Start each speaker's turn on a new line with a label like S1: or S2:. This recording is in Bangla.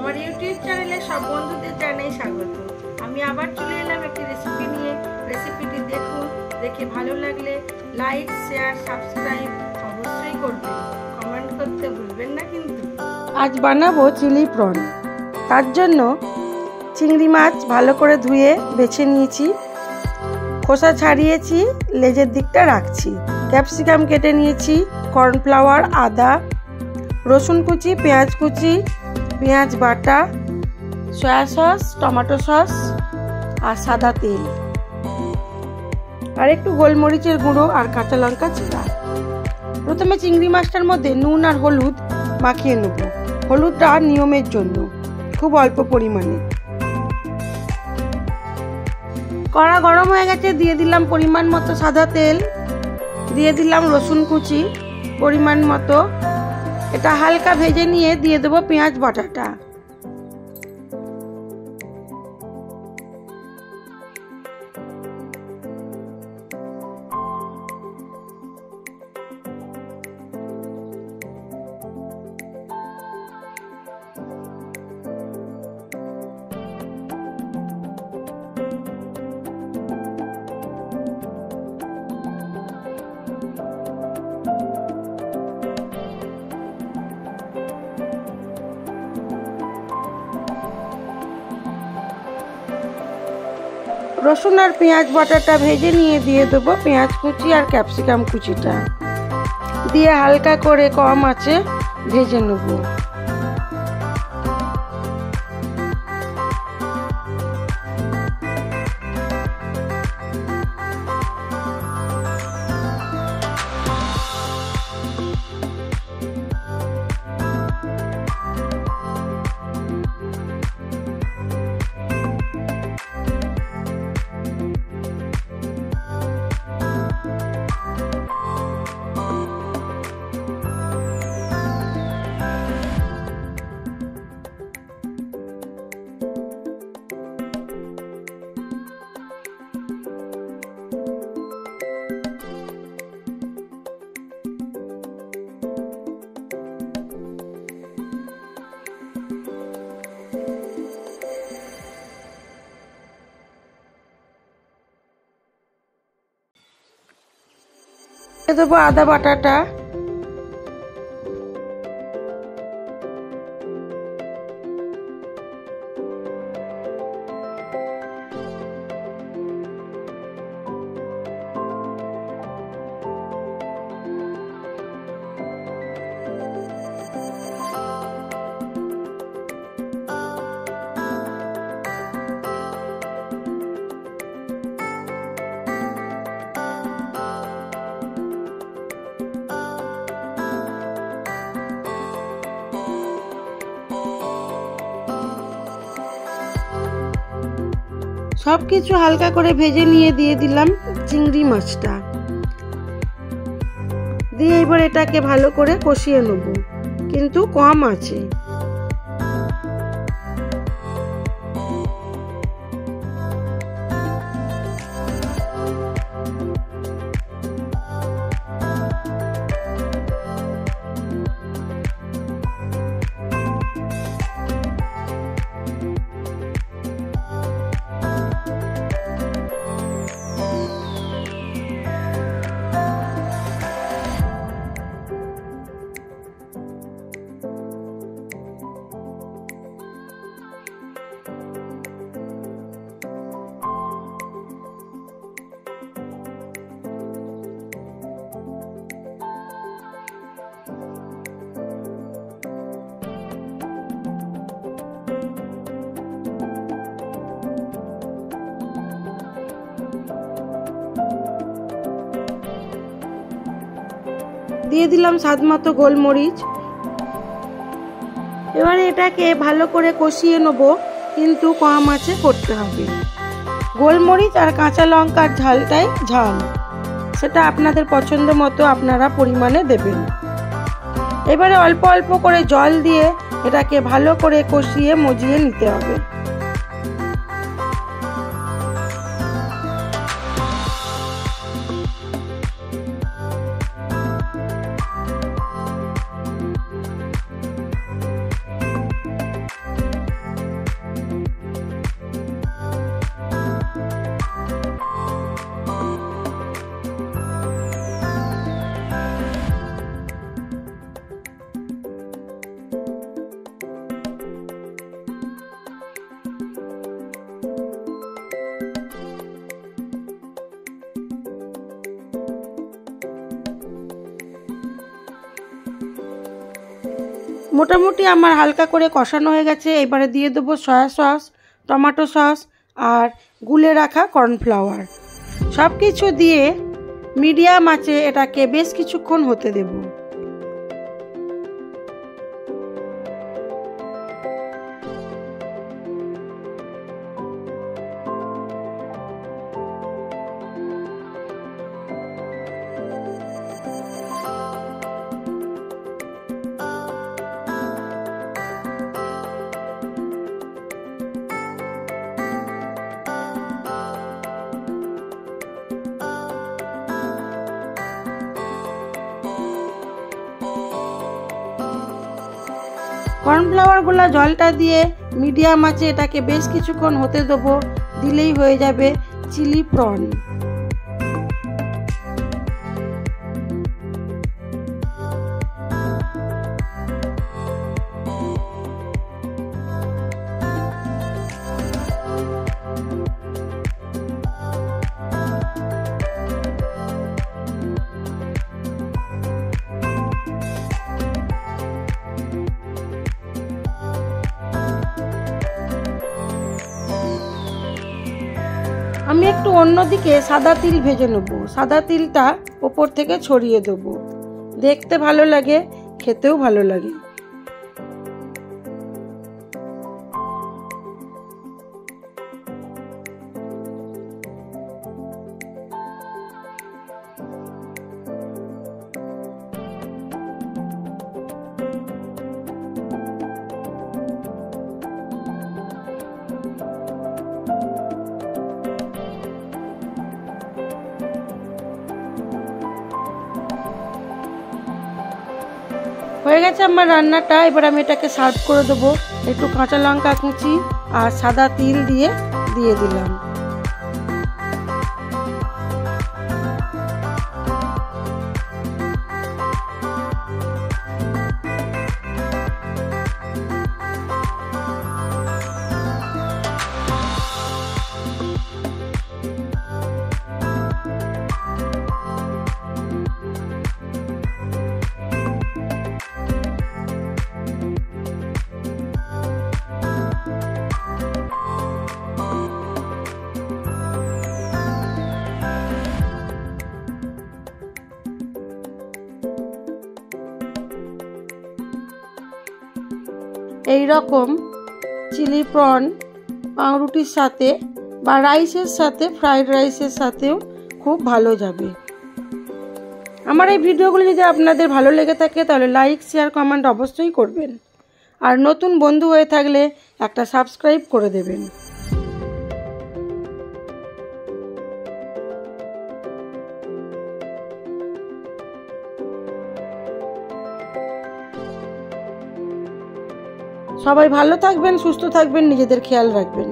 S1: আমার ইউটিউব চ্যানেলে সব বন্ধুদের জানাই স্বাগত। আমি আবার চলে এলাম একটি রেসিপি নিয়ে। রেসিপিটি দেখুন, দেখে ভালো লাগলে লাইক, শেয়ার, সাবস্ক্রাইব অবশ্যই করবেন, কমেন্ট করতে ভুলবেন না কিন্তু। আজ বানাবো চিলি প্রন। তার জন্য চিংড়ি মাছ ভালো করে ধুয়ে বেছে নিয়েছি, খোসা ছাড়িয়েছি, লেজের দিকটা রাখছি। ক্যাপসিকাম কেটে নিয়েছি, কর্নফ্লাওয়ার, আদা, রসুন কুচি, পেঁয়াজ কুচি, পেঁয়াজ বাটা, সয়া সস, টমেটো সস আর সাদা তেল, আর একটু গোলমরিচের গুঁড়ো আর কাঁচা লঙ্কা চিরা। প্রথমে চিংড়ি মাছটার মধ্যে নুন আর হলুদ মাখিয়ে নেব। হলুদটা নিয়মের জন্য, খুব অল্প পরিমাণে। কড়া গরম হয়ে গেছে, দিয়ে দিলাম পরিমাণ মতো সাদা তেল, দিয়ে দিলাম রসুন কুচি পরিমাণ মতো। এটা হালকা ভেজে নিয়ে দিয়ে দেবো পেঁয়াজ বাটাটা। রসুন আর পেঁয়াজ বাটাটা ভেজে নিয়ে দিয়ে দেবো পেঁয়াজ কুচি আর ক্যাপসিকাম কুচিটা, দিয়ে হালকা করে কম আঁচে ভেজে নেব। দেবো আদা বাটাটা, সব কিছু হালকা করে ভেজে নিয়ে দিয়ে দিলাম চিংড়ি মাছটা, দিয়ে এবার এটাকে ভালো করে কষিয়ে নেব, কিন্তু কম আছে। দিয়ে দিলাম স্বাদ মতো গোলমরিচ। এবারে এটাকে ভালো করে কষিয়ে নেব, কিন্তু কম আঁচে করতে হবে। গোলমরিচ আর কাঁচা লঙ্কার ঝালটাই ঝাল, সেটা আপনাদের পছন্দ মতো আপনারা পরিমাণে দেবেন। এবারে অল্প অল্প করে জল দিয়ে এটাকে ভালো করে কষিয়ে মজিয়ে নিতে হবে। মোটামুটি আমার হালকা করে কষানো হয়ে গেছে। এবারে দিয়ে দেবো সয়া সস, টমেটো সস আর গুলে রাখা কর্নফ্লাওয়ার। সব কিছু দিয়ে মিডিয়াম আঁচে এটাকে বেশ কিছুক্ষণ হতে দেব। কর্নফ্লাওয়ারগুলো জলটা দিয়ে মিডিয়াম আঁচে এটাকে বেশ কিছুক্ষণ হতে দেবো। দিলেই হয়ে যাবে চিলি প্রন। আমি একটু অন্যদিকে সাদা তিল ভেজে নেব। সাদা তিলটা ওপর থেকে ছড়িয়ে দেব। দেখতে ভালো লাগে, খেতেও ভালো লাগে। হয়ে গেছে আমার রান্নাটা। এবার আমি এটাকে সার্ভ করে দেবো। একটু কাঁচা লঙ্কা কুচি আর সাদা তিল দিয়ে দিলাম। এই রকম চিলি প্রন পাউরুটির সাথে বা রাইসের সাথে, ফ্রাইড রাইসের সাথেও খুব ভালো যাবে। আমার এই ভিডিওগুলো যদি আপনাদের ভালো লেগে থাকে তাহলে লাইক, শেয়ার, কমেন্ট অবশ্যই করবেন। আর নতুন বন্ধু হয়ে থাকলে একটা সাবস্ক্রাইব করে দেবেন। সবাই ভালো থাকবেন, সুস্থ থাকবেন, নিজেদের খেয়াল রাখবেন।